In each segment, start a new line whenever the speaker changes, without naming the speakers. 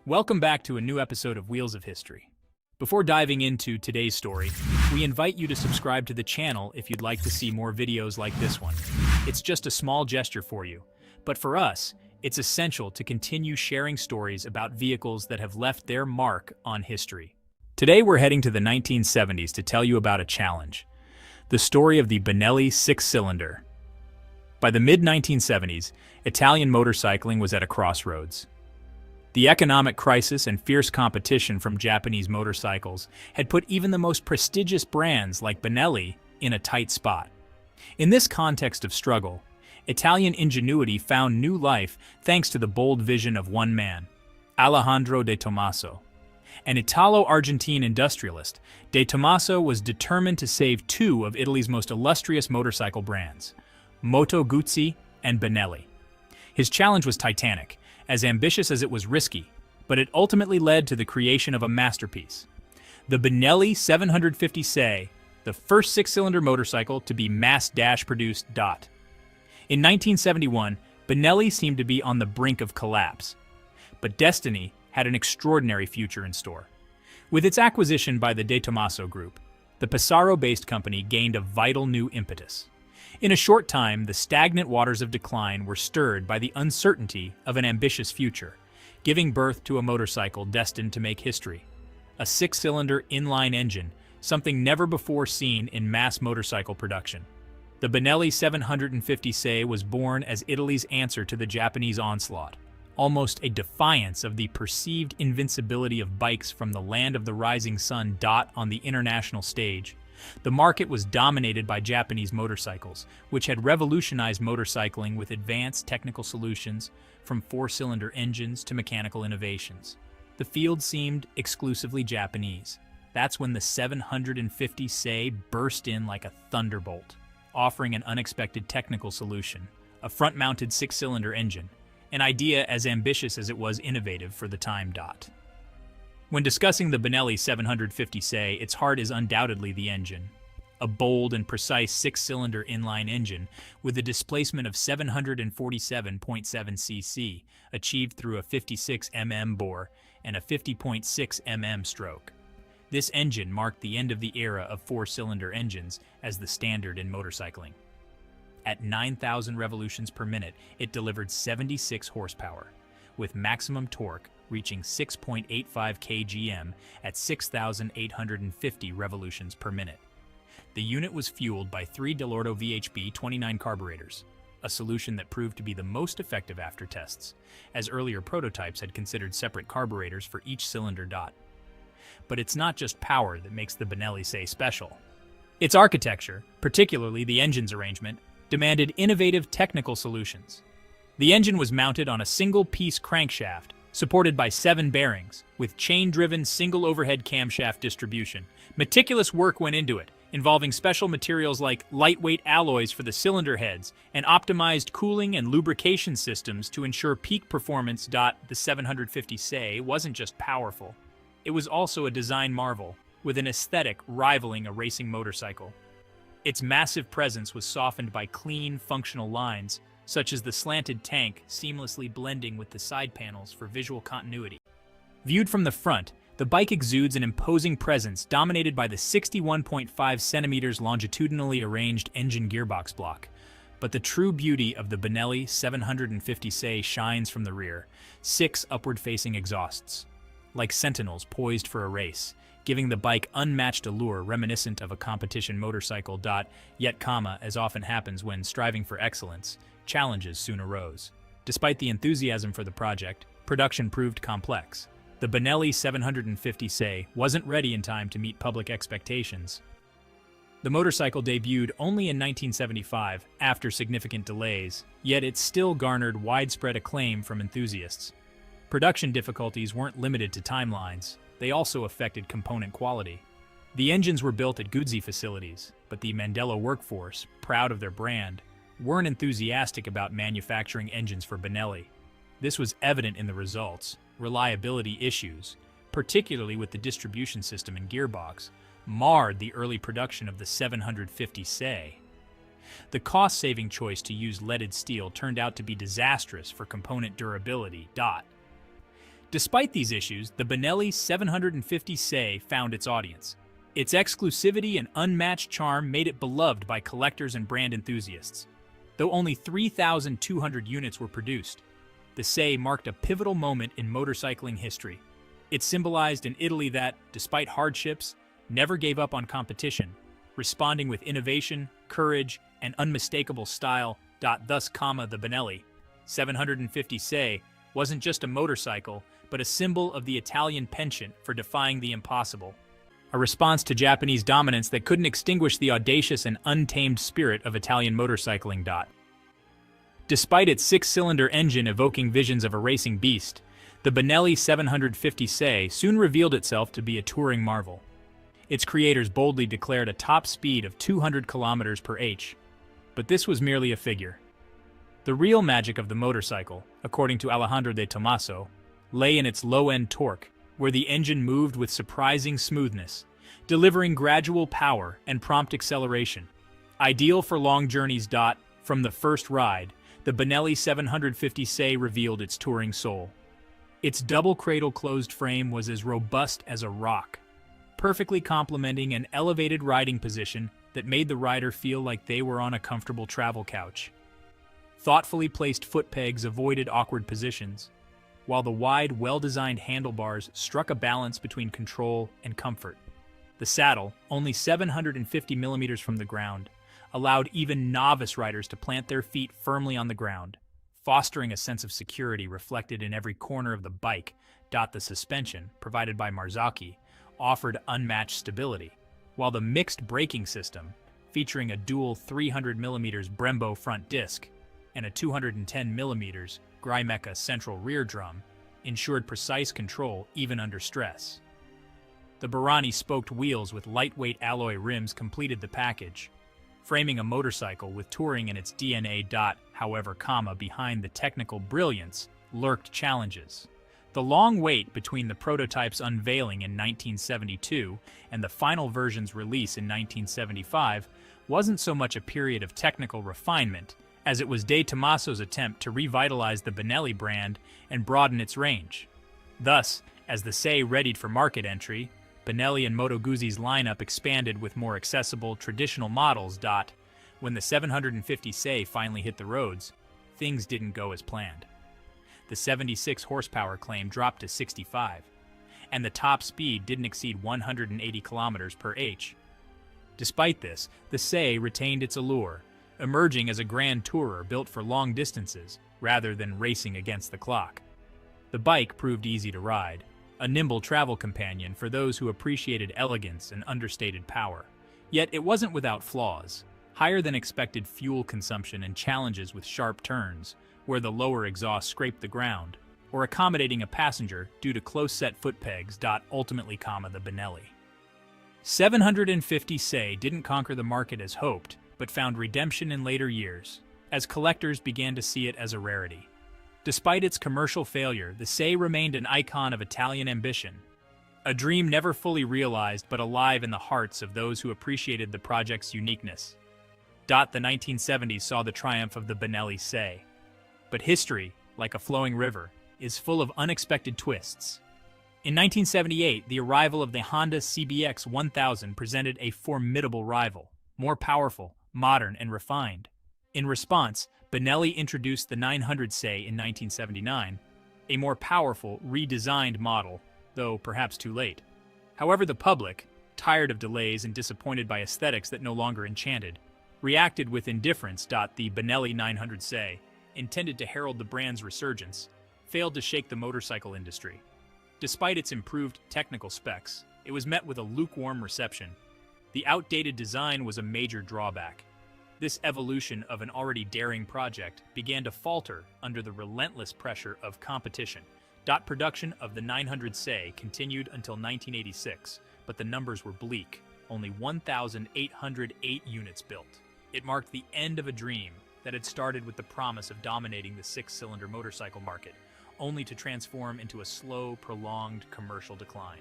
Welcome back to a new episode of Wheels of History. Before diving into today's story, we invite you to subscribe to the channel if you'd like to see more videos like this one. It's just a small gesture for you, but for us, it's essential to continue sharing stories about vehicles that have left their mark on history. Today we're heading to the 1970s to tell you about a challenge, the story of the Benelli six-cylinder. By the mid-1970s, Italian motorcycling was at a crossroads. The economic crisis and fierce competition from Japanese motorcycles had put even the most prestigious brands like Benelli in a tight spot. In this context of struggle, Italian ingenuity found new life thanks to the bold vision of one man, Alejandro De Tomaso. An Italo-Argentine industrialist, De Tomaso was determined to save two of Italy's most illustrious motorcycle brands, Moto Guzzi and Benelli. His challenge was titanic, as ambitious as it was risky, but it ultimately led to the creation of a masterpiece. The Benelli 750 the first six-cylinder motorcycle to be mass-produced. In 1971, Benelli seemed to be on the brink of collapse, but destiny had an extraordinary future in store. With its acquisition by the De Tomaso Group, the Pesaro-based company gained a vital new impetus. In a short time, the stagnant waters of decline were stirred by the uncertainty of an ambitious future, giving birth to a motorcycle destined to make history. A six-cylinder inline engine, something never before seen in mass motorcycle production. The Benelli 750 was born as Italy's answer to the Japanese onslaught, almost a defiance of the perceived invincibility of bikes from the land of the rising sun. On the international stage, the market was dominated by Japanese motorcycles, which had revolutionized motorcycling with advanced technical solutions, from four-cylinder engines to mechanical innovations. The field seemed exclusively Japanese. That's when the 750 burst in like a thunderbolt, offering an unexpected technical solution, a front-mounted six-cylinder engine, an idea as ambitious as it was innovative for the time. When discussing the Benelli 750 its heart is undoubtedly the engine. A bold and precise six-cylinder inline engine with a displacement of 747.7 cc, achieved through a 56 mm bore and a 50.6 mm stroke. This engine marked the end of the era of four-cylinder engines as the standard in motorcycling. At 9,000 revolutions per minute, it delivered 76 horsepower, with maximum torque reaching 6.85 kgm at 6,850 revolutions per minute. The unit was fueled by three Delorto VHB 29 carburetors, a solution that proved to be the most effective after tests, as earlier prototypes had considered separate carburetors for each cylinder. But it's not just power that makes the Benelli special. Its architecture, particularly the engine's arrangement, demanded innovative technical solutions. The engine was mounted on a single-piece crankshaft, supported by 7 bearings, with chain-driven single overhead camshaft distribution. Meticulous work went into it, involving special materials like lightweight alloys for the cylinder heads and optimized cooling and lubrication systems to ensure peak performance. The 750 wasn't just powerful, it was also a design marvel, with an aesthetic rivaling a racing motorcycle. Its massive presence was softened by clean, functional lines, such as the slanted tank seamlessly blending with the side panels for visual continuity. Viewed from the front, the bike exudes an imposing presence dominated by the 61.5 centimeters longitudinally arranged engine gearbox block. But the true beauty of the Benelli 750 shines from the rear, 6 upward-facing exhausts, like sentinels poised for a race, giving the bike unmatched allure reminiscent of a competition motorcycle. Yet, as often happens when striving for excellence, challenges soon arose. Despite the enthusiasm for the project, production proved complex. The Benelli 750 wasn't ready in time to meet public expectations. The motorcycle debuted only in 1975, after significant delays, yet it still garnered widespread acclaim from enthusiasts. Production difficulties weren't limited to timelines, they also affected component quality. The engines were built at Guzzi facilities, but the Mandello workforce, proud of their brand, weren't enthusiastic about manufacturing engines for Benelli. This was evident in the results. Reliability issues, particularly with the distribution system and gearbox, marred the early production of the 750. The cost-saving choice to use leaded steel turned out to be disastrous for component durability. Despite these issues, the Benelli 750 found its audience. Its exclusivity and unmatched charm made it beloved by collectors and brand enthusiasts. Though only 3,200 units were produced, the Se marked a pivotal moment in motorcycling history. It symbolized an Italy that, despite hardships, never gave up on competition, responding with innovation, courage, and unmistakable style. Thus, the Benelli 750 Se wasn't just a motorcycle, but a symbol of the Italian penchant for defying the impossible. A response to Japanese dominance that couldn't extinguish the audacious and untamed spirit of Italian motorcycling. Despite its six-cylinder engine evoking visions of a racing beast, the Benelli 750 Se soon revealed itself to be a touring marvel. Its creators boldly declared a top speed of 200 km per h. But this was merely a figure. The real magic of the motorcycle, according to Alejandro De Tomaso, lay in its low-end torque, where the engine moved with surprising smoothness, delivering gradual power and prompt acceleration. Ideal for long journeys. From the first ride, the Benelli 750 Se revealed its touring soul. Its double cradle closed frame was as robust as a rock, perfectly complementing an elevated riding position that made the rider feel like they were on a comfortable travel couch. Thoughtfully placed foot pegs avoided awkward positions, while the wide, well-designed handlebars struck a balance between control and comfort. The saddle, only 750 millimeters from the ground, allowed even novice riders to plant their feet firmly on the ground, fostering a sense of security reflected in every corner of the bike. The suspension, provided by Marzocchi, offered unmatched stability, while the mixed braking system, featuring a dual 300mm Brembo front disc and a 210mm Grimeca central rear drum, ensured precise control even under stress. The Barani spoked wheels with lightweight alloy rims completed the package, framing a motorcycle with touring in its DNA. However, behind the technical brilliance lurked challenges. The long wait between the prototype's unveiling in 1972 and the final version's release in 1975 wasn't so much a period of technical refinement as it was De Tomaso's attempt to revitalize the Benelli brand and broaden its range. Thus, as the Se readied for market entry, Benelli and Moto Guzzi's lineup expanded with more accessible, traditional models. When the 750 Se finally hit the roads, things didn't go as planned. The 76 horsepower claim dropped to 65, and the top speed didn't exceed 180 km per h. Despite this, the Se retained its allure, emerging as a grand tourer built for long distances rather than racing against the clock. The bike proved easy to ride, a nimble travel companion for those who appreciated elegance and understated power. Yet it wasn't without flaws: higher than expected fuel consumption and challenges with sharp turns, where the lower exhaust scraped the ground, or accommodating a passenger due to close-set foot pegs. Ultimately, the Benelli 750 Se didn't conquer the market as hoped, but found redemption in later years, as collectors began to see it as a rarity. Despite its commercial failure, the Se remained an icon of Italian ambition, a dream never fully realized but alive in the hearts of those who appreciated the project's uniqueness. The 1970s saw the triumph of the Benelli Se. But history, like a flowing river, is full of unexpected twists. In 1978, the arrival of the Honda CBX 1000 presented a formidable rival, more powerful, modern, and refined. In response, Benelli introduced the 900 Se in 1979, a more powerful, redesigned model, though perhaps too late. However, the public, tired of delays and disappointed by aesthetics that no longer enchanted, reacted with indifference. The Benelli 900 Se, intended to herald the brand's resurgence, failed to shake the motorcycle industry. Despite its improved technical specs, it was met with a lukewarm reception. The outdated design was a major drawback. This evolution of an already daring project began to falter under the relentless pressure of competition. Production of the 900 Se continued until 1986, but the numbers were bleak, only 1,808 units built. It marked the end of a dream that had started with the promise of dominating the six-cylinder motorcycle market, only to transform into a slow, prolonged commercial decline.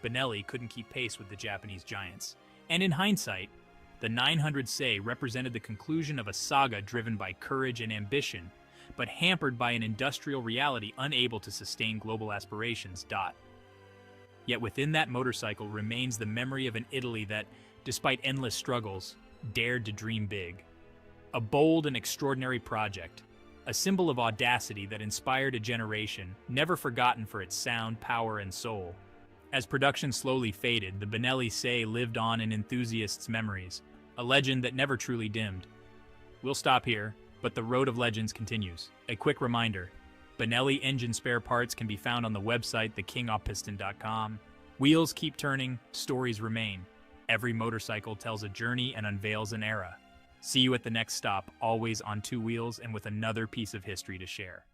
Benelli couldn't keep pace with the Japanese giants, and in hindsight, the 900 Se represented the conclusion of a saga driven by courage and ambition, but hampered by an industrial reality unable to sustain global aspirations. Yet within that motorcycle remains the memory of an Italy that, despite endless struggles, dared to dream big. A bold and extraordinary project, a symbol of audacity that inspired a generation, never forgotten for its sound, power, and soul. As production slowly faded, the Benelli Say lived on in enthusiasts' memories, a legend that never truly dimmed. We'll stop here, but the road of legends continues. A quick reminder, Benelli engine spare parts can be found on the website thekingoffpiston.com. Wheels keep turning, stories remain. Every motorcycle tells a journey and unveils an era. See you at the next stop, always on two wheels and with another piece of history to share.